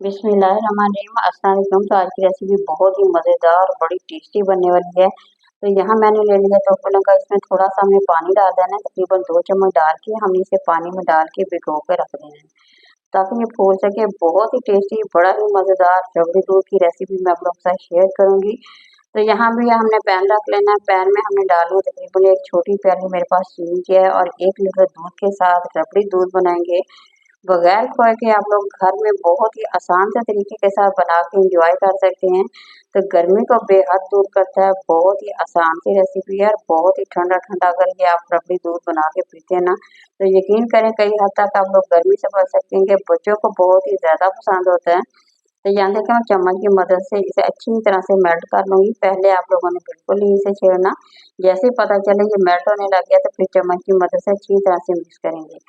बिस्मिल्लाहिर्रहमानिर्रहीम। अस्सलाम वालेकुम। तो आज की रेसिपी बहुत ही मज़ेदार और बड़ी टेस्टी बनने वाली है। तो यहाँ मैंने ले लिया टोपलों का, इसमें थोड़ा-सा हमें पानी डाल देना है, तकरीबन 2 चम्मच डाल के हम इसे पानी में डाल के भिगो के रख देना है, ताकि ये फूल सके। बहुत ही टेस्टी, बड़ा ही मज़ेदार रबड़ी दूध की रेसिपी मैं आप लोगों के साथ शेयर करूँगी। तो यहाँ भी हमने पैन रख लेना है, पैन में हमने डालनी है तकरीबन 1 छोटी प्याली मेरे पास चीनी की है और 1 लीटर दूध के साथ रबड़ी दूध बनाएँगे। बगैर खोए के आप लोग घर में बहुत ही आसान से तरीके के साथ बना के एंजॉय कर सकते हैं। तो गर्मी को बेहद दूर करता है, बहुत ही आसान सी रेसिपी है और बहुत ही ठंडा-ठंडा अगर ये आप रबड़ी दूध बना के पीते हैं ना, तो यकीन करें कई हद तक आप लोग गर्मी से बच सकते हैं। बच्चों को बहुत ही ज़्यादा पसंद होता है। तो यहाँ देखें मैं चम्मच की मदद से इसे अच्छी तरह से मेल्ट कर लूँगी। पहले आप लोगों ने बिल्कुल नहीं इसे छेड़ना, जैसे ही पता चले ये मेल्ट होने लग गया तो फिर चम्मच की मदद से अच्छी तरह से मिक्स करेंगे।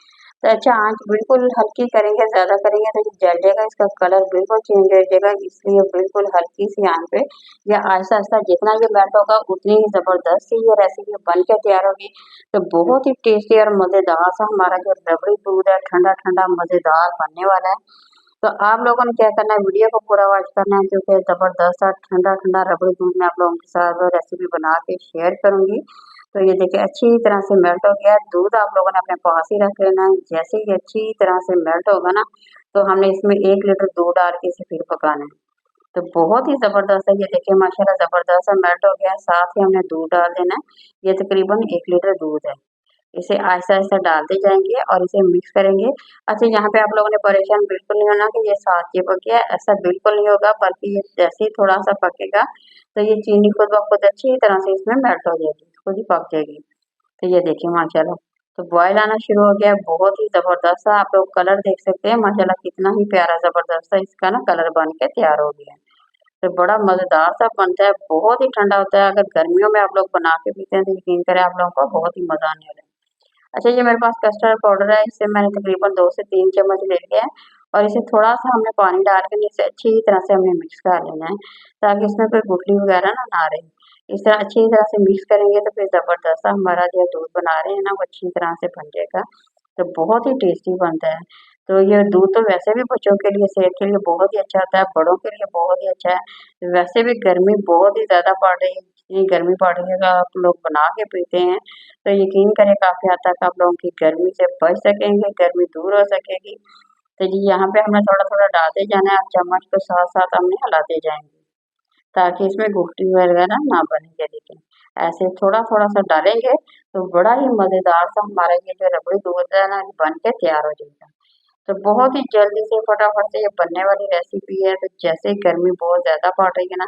तो अच्छा, आँच बिल्कुल हल्की करेंगे, ज़्यादा करेंगे तो ये जल जाएगा, इसका कलर बिल्कुल चेंज हो जाएगा। इसलिए बिल्कुल हल्की सी आँच पे या आहिस्ता-आहिस्ता जितना ये मेल्ट होगा उतनी ही ज़बरदस्त सी ये रेसिपी बन के तैयार होगी। तो बहुत ही टेस्टी और मज़ेदार सा हमारा जो रबड़ी दूध है ठंडा-ठंडा मज़ेदार बनने वाला है। तो आप लोगों ने क्या करना है, वीडियो को पूरा वॉच करना है, क्योंकि ज़बरदस्त और ठंडा-ठंडा रबड़ी दूध मैं आप लोगों के साथ रेसिपी बना के शेयर करूँगी। तो ये देखिए अच्छी तरह से मेल्ट हो गया है, दूध आप लोगों ने अपने पास ही रख लेना है। जैसे ही अच्छी तरह से मेल्ट होगा ना, तो हमने इसमें 1 लीटर दूध डाल के इसे फिर पकाना है। तो बहुत ही ज़बरदस्त है, ये देखिए माशाल्लाह ज़बरदस्त सा मेल्ट हो गया है, साथ ही हमने दूध डाल देना है। ये तकरीबन 1 लीटर दूध है। इसे आहिस्ता-आहिस्ता डालते जाएँगे और इसे मिक्स करेंगे। अच्छा, यहाँ पे आप लोगों ने परेशान बिल्कुल नहीं होना कि ये साथ चिपक गया, ऐसा बिल्कुल नहीं होगा, बल्कि ये जैसे ही थोड़ा-सा पकेगा, तो ये चीनी खुद ब खुद अच्छी तरह से इसमें मेल्ट हो जाएगी, खुद ही पक जाएगी। तो ये देखिए माशाल्लाह, तो बॉयल आना शुरू हो गया है, बहुत ही ज़बरदस्त सा आप लोग कलर देख सकते हैं, माशाल्लाह कितना ही प्यारा ज़बरदस्त सा इसका ना कलर बन के तैयार हो गया है। तो बड़ा मज़ेदार सा बनता है, बहुत ही ठंडा होता है, अगर गर्मियों में आप लोग बना के पीते हैं तो यकीन करें आप लोगों को बहुत ही मज़ा आने वाला है। अच्छा, ये मेरे पास कस्टर्ड पाउडर है, इसे मैंने तकरीबन 2 से 3 चम्मच ले लिया है और इसे थोड़ा-सा हमने पानी डाल के इसे अच्छी तरह से हमने मिक्स कर लेना है, ताकि इसमें कोई गुठली वगैरह ना रहे। इस तरह अच्छी तरह से मिक्स करेंगे तो फिर ज़बरदस्त हमारा जो दूध बना रहे हैं ना, वो अच्छी तरह से बन जाएगा, तो बहुत ही टेस्टी बनता है। तो ये दूध तो वैसे भी बच्चों के लिए, सेहत के लिए बहुत ही अच्छा होता है, बड़ों के लिए बहुत ही अच्छा है। वैसे भी गर्मी बहुत ही ज़्यादा पड़ रही है, जितनी गर्मी पड़ रही है अगर आप लोग बना के पीते हैं तो यकीन करें काफ़ी हद तक आप लोगों की गर्मी से बच सकेंगे, गर्मी दूर हो सकेगी। तो जी यहाँ पे हमने थोड़ा-थोड़ा डालते जाना है और चम्मच के साथ-साथ हमने हिलाते जाएँगे, ताकि इसमें गुठली वगैरह ना बने। ये देखिए, ऐसे थोड़ा-थोड़ा सा डालेंगे तो बड़ा ही मज़ेदार सा हमारा ये जो रबड़ी दूध है ना, बन के तैयार हो जाएगा। तो बहुत ही जल्दी से फटाफट से ये बनने वाली रेसिपी है। तो जैसे ही गर्मी बहुत ज़्यादा पड़ रही है ना,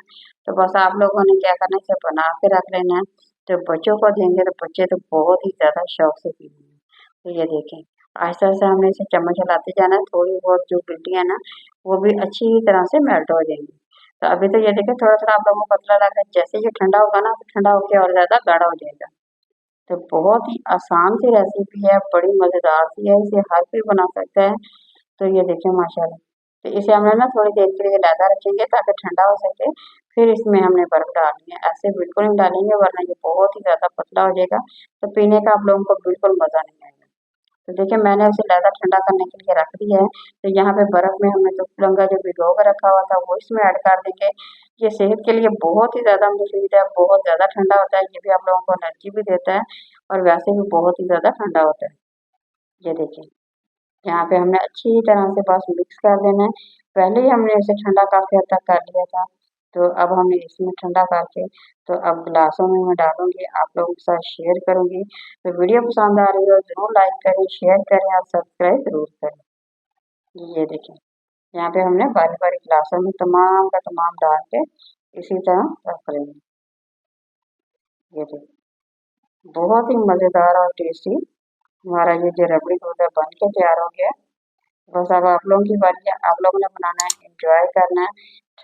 तो बस आप लोगों ने क्या करना है, इसे बना के रख लेना है। तो बच्चों को देंगे तो बच्चे तो बहुत ही ज़्यादा शौक से पीएँगे। तो ये देखें, आहिस्ता-आहिस्ता हमने इसे चम्मच हिलाते जाना है, थोड़ी बहुत जो गिल्टियाँ है ना, वो भी अच्छी तरह से मेल्ट हो जाएँगी। तो अभी तो ये देखिए थोड़ा-थोड़ा आप लोगों को पतला लग रहा है, जैसे ये ठंडा होगा ना, तो ठंडा होके और ज़्यादा गाढ़ा हो जाएगा। तो बहुत ही आसान सी रेसिपी है, बड़ी मज़ेदार सी है, इसे हर कोई बना सकता है। तो ये देखिए माशाल्लाह, तो इसे हमने ना थोड़ी देर के लिए अलग रखेंगे ताकि ठंडा हो सके, फिर इसमें हमने बर्फ़ डालनी है। ऐसे बिल्कुल नहीं डालेंगे वरना ये बहुत ही ज़्यादा पतला हो जाएगा, तो पीने का आप लोगों को बिल्कुल मज़ा नहीं आएगा। तो देखिए मैंने उसे ज़्यादा ठंडा करने के लिए रख दिया है, तो यहाँ पे बर्फ़ में हमने जो तिरंगा जो भिगो के रखा हुआ था वो इसमें ऐड कर देंगे। ये सेहत के लिए बहुत ही ज़्यादा मुफ़ीद है, बहुत ज़्यादा ठंडा होता है, ये भी आप लोगों को एनर्जी भी देता है और वैसे भी बहुत ही ज़्यादा ठंडा होता है। ये देखिए। यहाँ पे हमने अच्छी तरह से बस मिक्स कर देना है। पहले ही हमने इसे ठंडा काफ़ी हद तक कर लिया था, तो अब हमने इसमें ठंडा करके तो अब गिलासों में मैं डालूँगी, आप लोगों के साथ शेयर करूँगी। तो वीडियो पसंद आ रही हो ज़रूर लाइक करें, शेयर करें और सब्सक्राइब ज़रूर करें। ये देखिए, यहाँ पे हमने बारी-बारी गिलासों में तमाम का तमाम डाल के इसी तरह रख लेंगे। ये देखिए, बहुत ही मज़ेदार और टेस्टी हमारा ये जो रबड़ी दूध है बन के तैयार हो गया है। बस अब आप लोगों की बारी है, आप लोगों ने बनाना है, एन्जॉय करना है।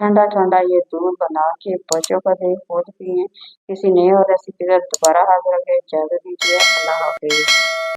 ठंडा-ठंडा ये दूध बना के बच्चों को दें, खुद पिएँ। किसी नई और रेसिपी के साथ दोबारा हाज़िर होंगे, इजाज़त दीजिए। अल्लाह हाफ़िज़।